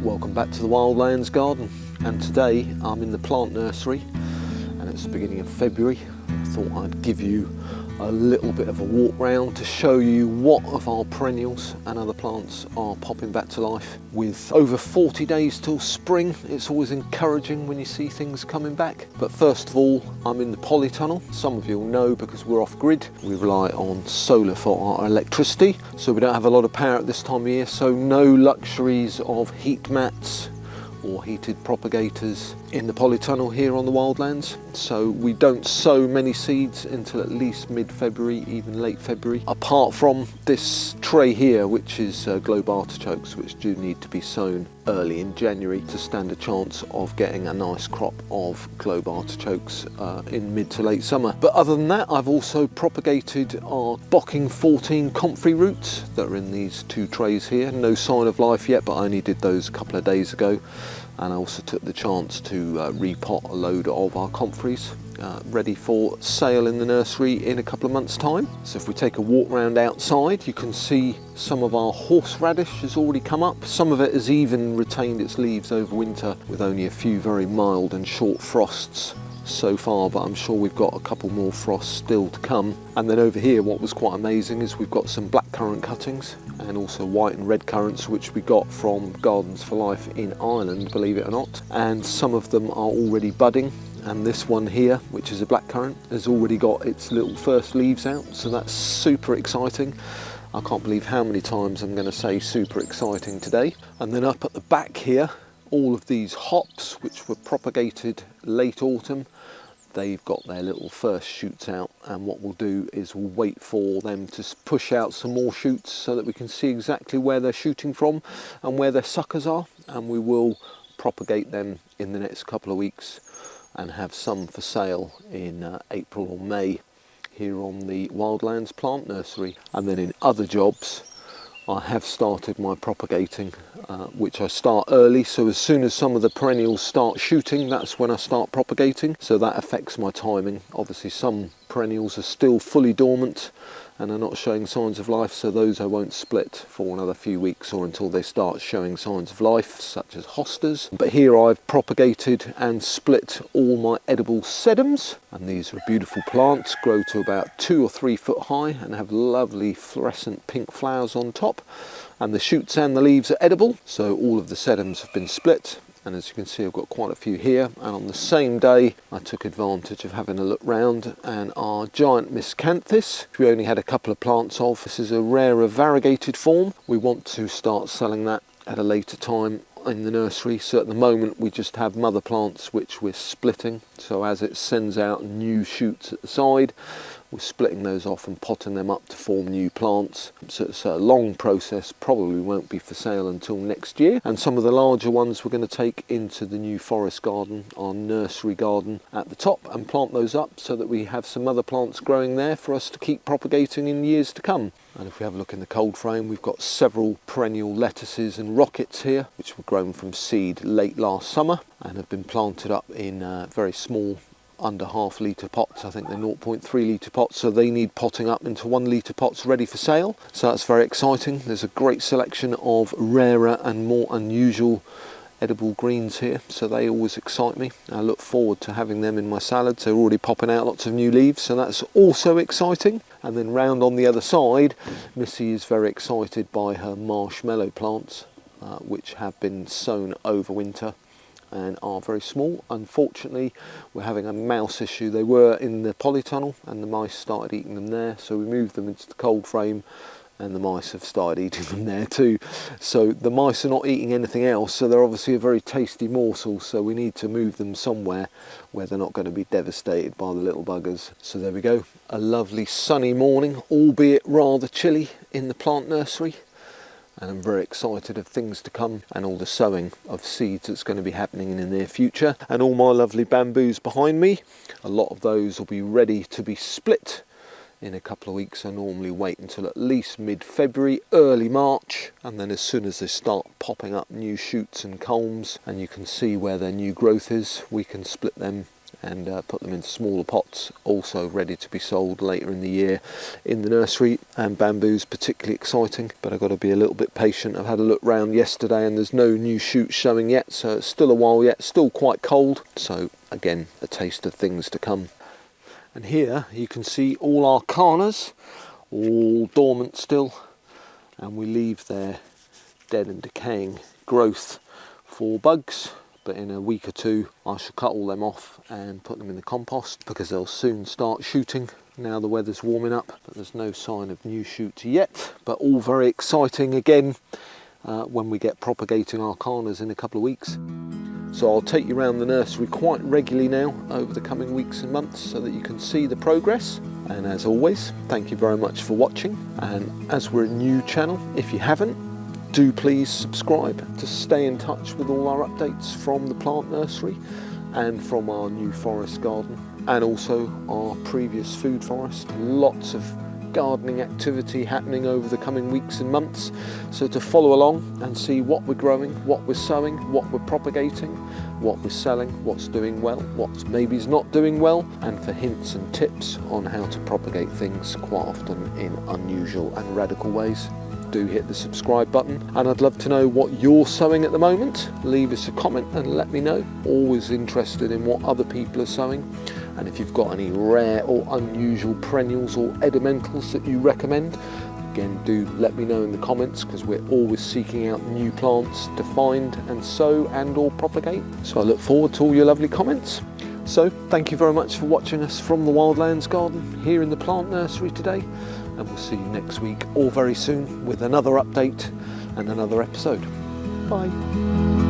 Welcome back to the Wildlands Garden, and today I'm in the plant nursery and it's the beginning of February. I thought I'd give you a little bit of a walk round to show you what of our perennials and other plants are popping back to life. With over 40 days till spring, it's always encouraging when you see things coming back. But first of all, I'm in the polytunnel. Some of you will know because we're off grid. We rely on solar for our electricity, so we don't have a lot of power at this time of year, so no luxuries of heat mats or heated propagators in the polytunnel here on the Wildlands. So we don't sow many seeds until at least mid-February, even late February, apart from this tray here, which is globe artichokes, which do need to be sown early in January to stand a chance of getting a nice crop of globe artichokes in mid to late summer. But other than that, I've also propagated our Bocking 14 comfrey roots that are in these two trays here. No sign of life yet, but I only did those a couple of days ago. And I also took the chance to repot a load of our comfreys ready for sale in the nursery in a couple of months' time. So if we take a walk round outside, you can see some of our horseradish has already come up. Some of it has even retained its leaves over winter with only a few very mild and short frosts so far, but I'm sure we've got a couple more frosts still to come. And then over here, what was quite amazing is we've got some blackcurrant cuttings and also white and red currants, which we got from Gardens for Life in Ireland, believe it or not. And some of them are already budding. And this one here, which is a blackcurrant, has already got its little first leaves out. So that's super exciting. I can't believe how many times I'm going to say super exciting today. And then up at the back here, all of these hops, which were propagated late autumn, they've got their little first shoots out, and what we'll do is we'll wait for them to push out some more shoots so that we can see exactly where they're shooting from and where their suckers are, and we will propagate them in the next couple of weeks and have some for sale in April or May here on the Wildlands Plant Nursery. And then in other jobs, I have started my propagating, which I start early, so as soon as some of the perennials start shooting, that's when I start propagating, so that affects my timing. Obviously some perennials are still fully dormant and are not showing signs of life, so those I won't split for another few weeks or until they start showing signs of life, such as hostas. But here I've propagated and split all my edible sedums, and these are beautiful plants, grow to about 2 or 3 foot high and have lovely fluorescent pink flowers on top, and the shoots and the leaves are edible. So all of the sedums have been split, and as you can see I've got quite a few here. And on the same day I took advantage of having a look round, and our giant miscanthus, which we only had a couple of plants of. This is a rarer variegated form. We want to start selling that at a later time in the nursery, so at the moment we just have mother plants which we're splitting, so as it sends out new shoots at the side, we're splitting those off and potting them up to form new plants. So it's a long process, probably won't be for sale until next year. And some of the larger ones we're going to take into the new forest garden, our nursery garden at the top, and plant those up so that we have some other plants growing there for us to keep propagating in years to come. And if we have a look in the cold frame, we've got several perennial lettuces and rockets here, which were grown from seed late last summer and have been planted up in very small under ½ litre pots. I think they're 0.3 litre pots, so they need potting up into 1 litre pots ready for sale. So that's very exciting. There's a great selection of rarer and more unusual edible greens here, so they always excite me. I look forward to having them in my salads. They're already popping out lots of new leaves, so that's also exciting. And then round on the other side, Missy is very excited by her marshmallow plants, which have been sown over winter and are very small. Unfortunately, we're having a mouse issue. They were in the polytunnel and the mice started eating them there, so we moved them into the cold frame and the mice have started eating them there too. So the mice are not eating anything else, so they're obviously a very tasty morsel, so we need to move them somewhere where they're not going to be devastated by the little buggers. So there we go, a lovely sunny morning, albeit rather chilly in the plant nursery. And I'm very excited of things to come and all the sowing of seeds that's going to be happening in the near future. And all my lovely bamboos behind me, a lot of those will be ready to be split in a couple of weeks. I normally wait until at least mid-February, early March, and then as soon as they start popping up new shoots and culms and you can see where their new growth is, we can split them and put them into smaller pots, also ready to be sold later in the year in the nursery. And bamboo's particularly exciting, but I've got to be a little bit patient. I've had a look round yesterday and there's no new shoots showing yet, so it's still a while yet, still quite cold. So again, a taste of things to come. And here you can see all our carnas, all dormant still, and we leave their dead and decaying growth for bugs. But in a week or two I shall cut all them off and put them in the compost, because they'll soon start shooting now the weather's warming up. But there's no sign of new shoots yet, but all very exciting again when we get propagating our carnas in a couple of weeks. So I'll take you around the nursery quite regularly now over the coming weeks and months so that you can see the progress. And as always, thank you very much for watching. And as we're a new channel, if you haven't, do please subscribe to stay in touch with all our updates from the plant nursery and from our new forest garden, and also our previous food forest. Lots of gardening activity happening over the coming weeks and months, so to follow along and see what we're growing, what we're sowing, what we're propagating, what we're selling, what's doing well, what's maybe's not doing well, and for hints and tips on how to propagate things quite often in unusual and radical ways. Do hit the subscribe button, and I'd love to know what you're sowing at the moment. Leave us a comment and let me know. Always interested in what other people are sowing. And if you've got any rare or unusual perennials or ornamentals that you recommend, again, do let me know in the comments, because we're always seeking out new plants to find and sow and or propagate. So I look forward to all your lovely comments. So thank you very much for watching us from the Wildlands Garden here in the plant nursery today, and we'll see you next week or very soon with another update and another episode. Bye.